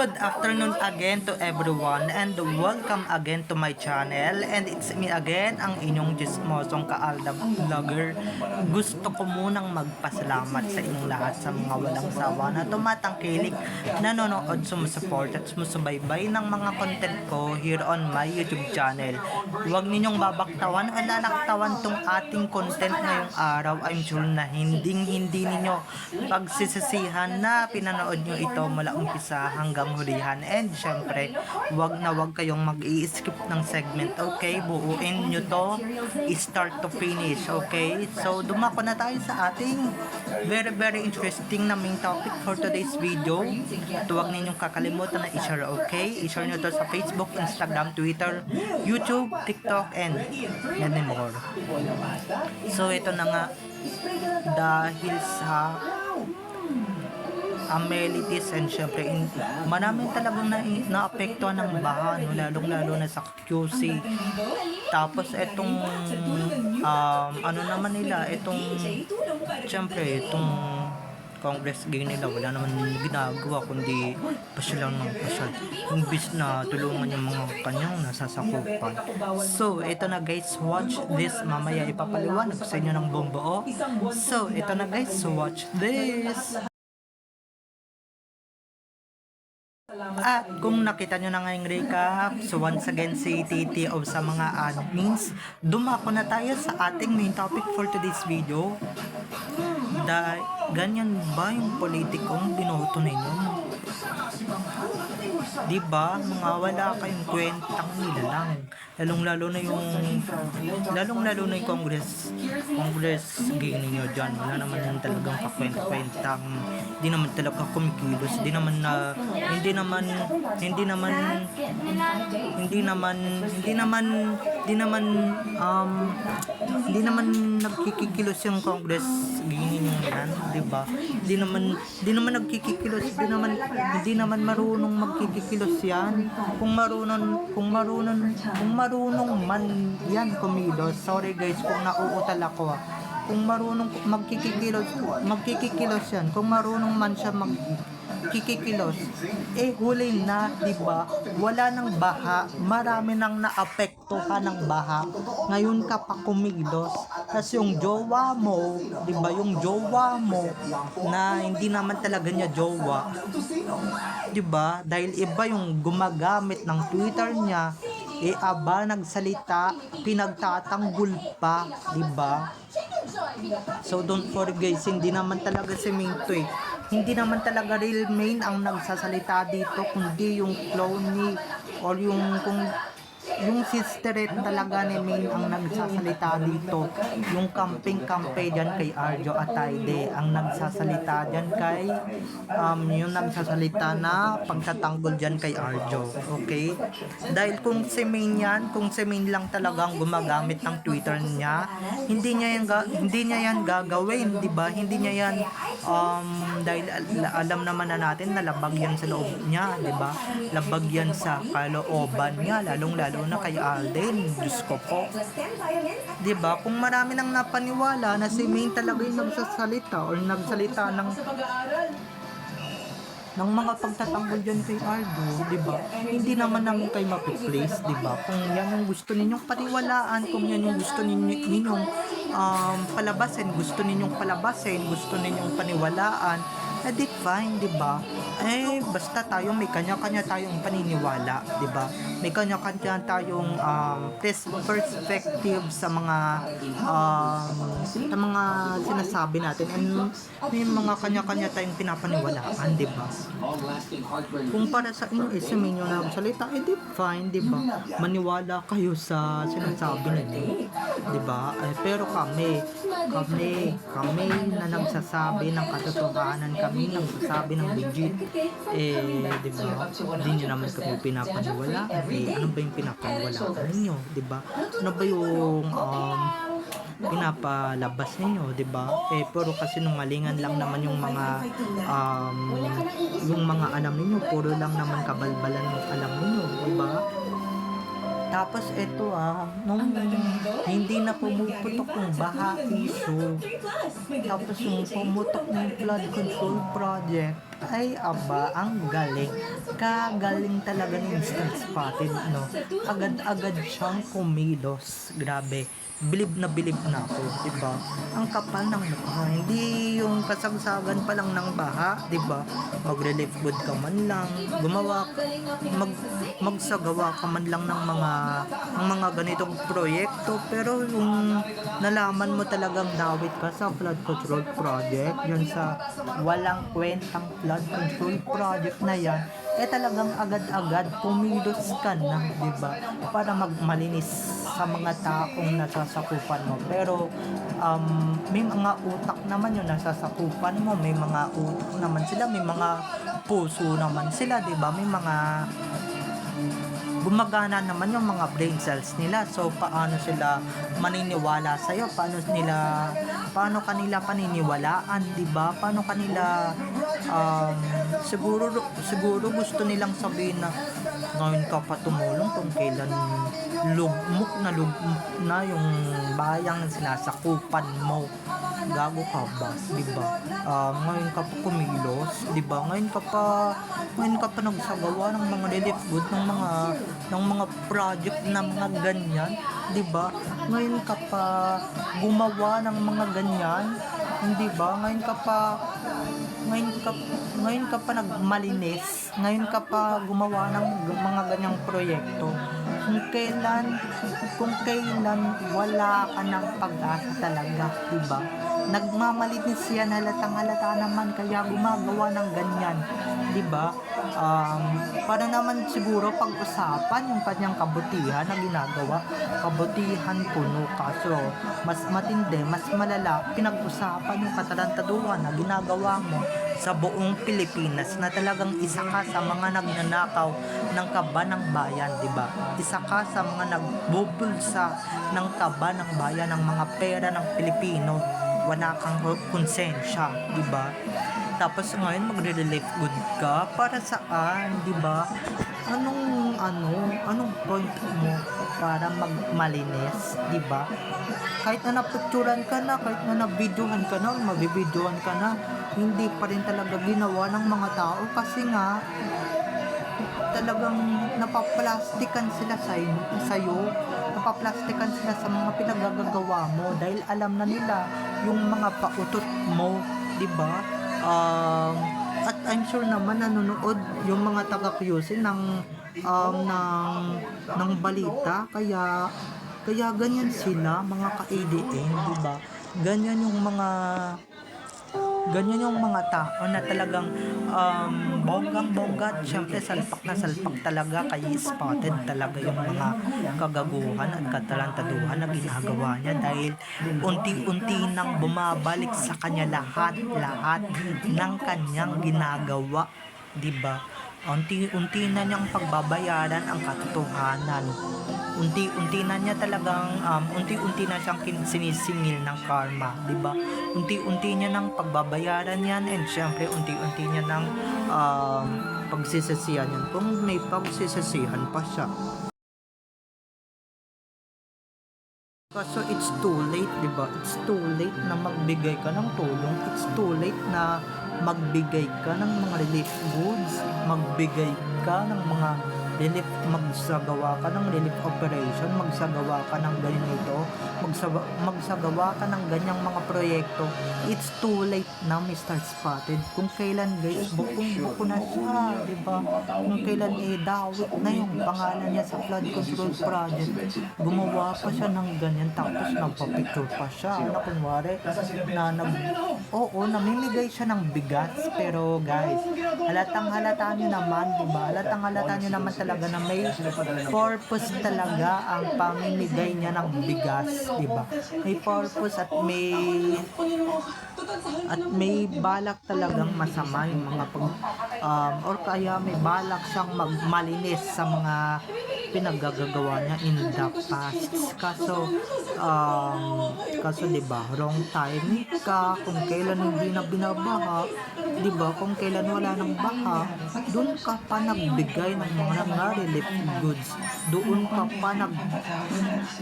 Good afternoon again to everyone and welcome again to my channel, and it's me again, ang inyong Jismosong Kaaldab Vlogger. Gusto ko munang magpasalamat sa inyong lahat sa mga walang sawa na tumatangkilik, nanonood, sumusupport at sumusubaybay ng mga content ko here on my YouTube channel. Huwag ninyong babaktawan o lalaktawan tong ating content ngayong araw. I'm sure na hindi ninyo pagsisisihan na pinanood nyo ito mula umpisa hanggang hulihan. And syempre, wag kayong mag-i-skip ng segment, okay? Buuin nyo to start to finish, okay? So dumako na tayo sa ating very interesting na main topic for today's video. Huwag ninyong kakalimutan na i-share, okay? I-share nyo to sa Facebook, Instagram, Twitter, YouTube, TikTok, and many more. So ito na nga, dahil sa amenities and syempre maraming talagang naapektuhan ng baha, no? Lalong-lalo na sa QC. Tapos itong ano naman nila, itong syempre itong Congress gang nila, wala naman ginagawa kundi pasyal lang ng pasyal, imbis na tulungan yung mga kanyang nasasakupan. So ito na guys, watch this. Mamaya ipapaliwanag sa inyo ng buong buo. So ito na guys, watch this. At kung nakita nyo na ngayong recap, so once again si Titi of sa mga admins, dumako na tayo sa ating main topic for today's video. Ganyan ba yung politikong binoto ninyo? Diba, mga wala kayong kwentang nilalang. Lalong-lalo na yung Congress gang ninyo dyan. Wala naman yung talagang kakwenta-kwentang, hindi naman talaga kumikilos, hindi naman nagkikikilos yung Congress gang ninyo yan, diba? Hindi naman nagkikikilos, hindi naman marunong magkikikilos yan. Kung marunong man yan kumilos, sorry guys kung nauutal ako, kung marunong magkikikilos yan, kung marunong man siya magkikikilos, huli na, diba? Wala nang baha, marami nang naapektuhan ng baha, ngayon ka pa kumilos. Kasi yung jowa mo, diba, yung jowa mo na hindi naman talaga niya jowa, diba, dahil iba yung gumagamit ng Twitter niya, aba nagsalita, pinagtatanggol pa, diba? So don't forget guys, hindi naman talaga si Main to hindi naman talaga real Main ang nagsasalita dito, kundi yung clone ni, or yung sisterette talaga ni Main ang nagsasalita dito. Yung camping-camping dyan kay Arjo Atayde ang nagsasalita dyan kay yung nagsasalita na pagtatanggol dyan kay Arjo, okay? Dahil kung si Main lang talagang gumagamit ng Twitter niya, hindi niya yan gagawin, diba? Hindi niya yan dahil alam naman na natin na labag yan sa loob niya, diba? Labag yan sa kalooban niya, lalong-lalo na kay Alden. Diyos ko po, diba? Kung marami nang napaniwala na si Main talaga yung nagsasalita or nagsalita ng mga pagtatanggol dyan kay Ardo, diba? Hindi naman namin kayo mapiplace, diba? Kung yan yung gusto ninyong paniwalaan, kung yan yung gusto ninyong palabasin, gusto ninyong paniwalaan, di fine, diba? Basta tayo may kanya-kanya tayong paniniwala, diba? May kanya-kanya tayong perspective sa mga sinasabi natin, and may mga kanya-kanya tayong pinapaniwalaan, diba? Kung para sa inyo si Main yung nagsalita, di fine, diba? Maniwala kayo sa sinasabi ninyo, diba? Pero kami na nagsasabi ng katotohanan, kami nagsasabi ng legit, diba? Hindi nyo naman kami pinapaniwala. Ano ba yung pinapaniwalaan ninyo, diba? Ano ba yung pinapalabas ninyo, diba? Puro kasi nungalingan lang naman yung mga alam ninyo, puro lang naman kabalbalan yung alam ninyo, diba? Tapos ito nung hindi na pumuputok yung baha issue, tapos yung pumutok ng flood control project, Ay, aba, ang galing. Kagaling talaga ni Mr. Spotted, no? Agad-agad siyang kumilos. Grabe. Bilib na ako, diba? Ang kapal ng mukha. Hindi yung kasagsagan pa lang ng baha, diba? Mag-relief good ka man lang. Magsagawa ka man lang ng mga ganitong proyekto. Pero yung nalaman mo talagang dawit ka sa flood control project, yun sa walang kwentang flood control project na yan, talagang agad-agad pumilos ka na, diba? Para magmalinis sa mga taong nasasakupan mo. Pero may mga utak naman yung nasasakupan mo, may mga utak naman sila, may mga puso naman sila, diba? May mga gumagana naman yung mga brain cells nila. So paano sila maniniwala sa iyo? Paano kanila paniniwalaan, 'di ba? Paano kanila siguro gusto nilang sabihin na ngayon ka pa tumulong kung kailan lugmok na yung bayang sinasakupan mo. Gago ka ba, 'di ba? Ngayon ka pa kumilos, 'di ba? Ngayon ka pa nagsagawa ng mga relief good ng mga project na mga ganyan, 'di ba? Ngayon ka pa gumawa ng mga ganyan, hindi ba? Ngayon ka pa nagmalinis, ngayon ka pa gumawa ng mga ganyang proyekto. Kung kailan wala ka ng pag-asa talaga, 'di ba? Nagmamalinis yan, halatang-halata naman, kaya gumagawa ng ganyan, 'di ba? Para naman siguro pag-usapan yung kanyang kabutihan na ginagawa, kabutihan puno, kaso mas matindi, mas malala, pinag-usapan yung katarantaduhan na ginagawa mo sa buong Pilipinas, na talagang isa ka sa mga nagnanakaw ng kaba ng bayan, 'di ba? Isa ka sa mga nagbubulsa ng kaba ng bayan, ng mga pera ng Pilipino. Wala kang konsensya, 'di ba? Tapos ngayon magre-relief good ka para saan, 'di ba? Anong point mo para magmalinis, 'di ba? Kahit na napicturan ka na, kahit na nabidyohan ka na, mabibidyohan ka na, hindi pa rin talaga ginawa ng mga tao kasi nga talagang napaplastikan sila sa'yo, napaplastikan sila sa mga pinagagagawa mo dahil alam na nila yung mga pautot mo, 'di ba? At I'm sure naman nanonood yung mga taga-QC ng balita, kaya ganyan sila mga ka-ADN, 'di ba? Ganyan yung mga tao na talagang bonggang-bongga, at syempre salpak na salpak talaga kay Spotted talaga yung mga kagaguhan at katarantaduhan na ginagawa niya, dahil unti-unti nang bumabalik sa kanya lahat ng kanyang ginagawa, 'di ba? Unti-unti na niyang pagbabayaran ang katotohanan. Unti-unti na siyang sinisingil ng karma, 'di ba? Unti-unti niya nang pagbabayaran 'yan, and syempre unti-unti niya nang pagsisisihan 'yan, kung may pagsisisihan pa siya. Kaso it's too late, 'di ba? It's too late na magbigay ka ng tulong. It's too late na magbigay ka ng mga relief goods, magbigay ka ng mga magsagawa ka ng relief operation, magsagawa ka ng ganito, magsagawa ka ng ganyang mga proyekto. It's too late na, Mr. Spotted. Kung kailan, guys, bukong-buko na siya, di ba? Kung kailan dawit na yung pangalan niya sa flood control project, gumawa pa siya ng ganyan, tapos nagpa-picture pa siya na kunwari namimigay siya ng bigas. Pero guys, halatang-halata nyo naman, di ba? Halatang-halata nyo naman talaga na may purpose talaga ang pamimigay niya ng bigas, di ba? May purpose at may balak talagang masama yung mga or kaya may balak siyang magmalinis sa mga pinaggagawa niya in the past. Kaso 'di ba, wrong timing ka kung kailan hindi na binabaha, 'di ba? Kung kailan wala ng baha, doon ka pa nagbigay ng mga relief goods. Doon ka pa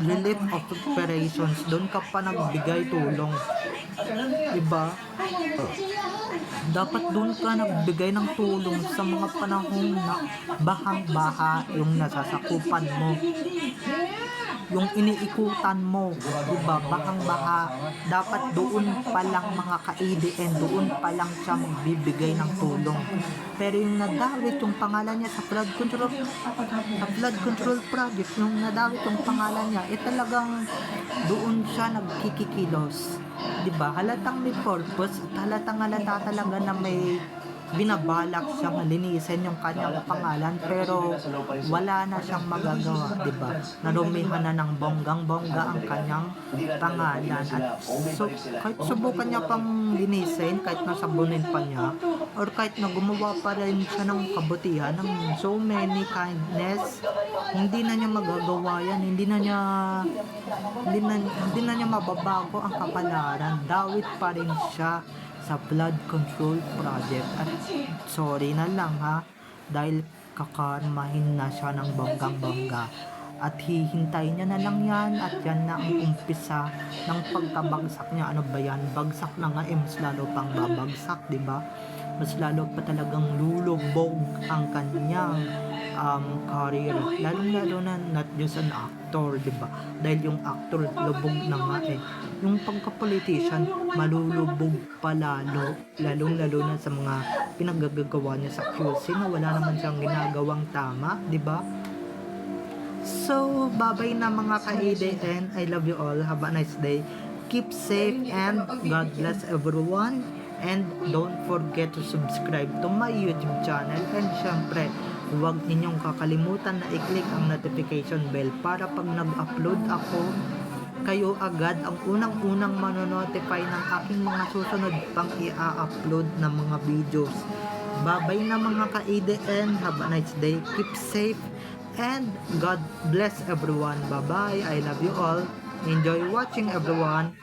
relief operations, doon ka pa nagbigay tulong. 'Di ba? Dapat doon ka nagbigay ng tulong sa mga panahong na bahang-baha yung nasasakupan mo, yung iniikutan mo, diba, bahang-baha. Dapat doon pa lang mga ka-ADN, doon pa lang siya magbibigay ng tulong. Pero yung nadawit yung pangalan niya sa flood control project, yung nadawit yung pangalan niya, talagang doon siya nagkikikilos. Diba? Halatang may purpose, halatang halata talaga na may binabalak siyang linisin yung kanyang pangalan, pero wala na siyang magagawa, diba? Narumihan na ng bonggang-bongga ang kanyang pangalan. At kahit subukan niya pang linisin, kahit nasabunin pa niya, or kahit na gumawa pa rin siya ng kabutihan, ng so many kindness, hindi na niya magagawa yan, hindi na niya mababago ang kapalaran. Dawit pa rin siya sa flood control project. At sorry na lang ha, dahil kakarmahin na siya ng bonggang-bongga, at hihintay niya na lang yan, at yan na ang umpisa ng pagkabagsak niya. Ano ba yan? Bagsak na nga, mas lalo pang babagsak, diba? Mas lalo pa talagang lulubog ang kanyang career, lalong-lalo na not just an actor, diba? Dahil yung actor lubog na nga yung pagka-politician malulubog pa lalo, lalong-lalo na sa mga pinaggagawa niya sa QC na wala naman siyang ginagawang tama, diba? So, bye-bye na mga ka-ADN. I love you all. Have a nice day. Keep safe and God bless everyone. And don't forget to subscribe to my YouTube channel. And syempre, huwag ninyong kakalimutan na i-click ang notification bell para pag nag-upload ako, kayo agad ang unang-unang manonotify ng aking mga susunod pang i-upload na mga videos. Bye-bye na mga ka-ADN. Have a nice day. Keep safe and God bless everyone. Bye-bye. I love you all. Enjoy watching everyone.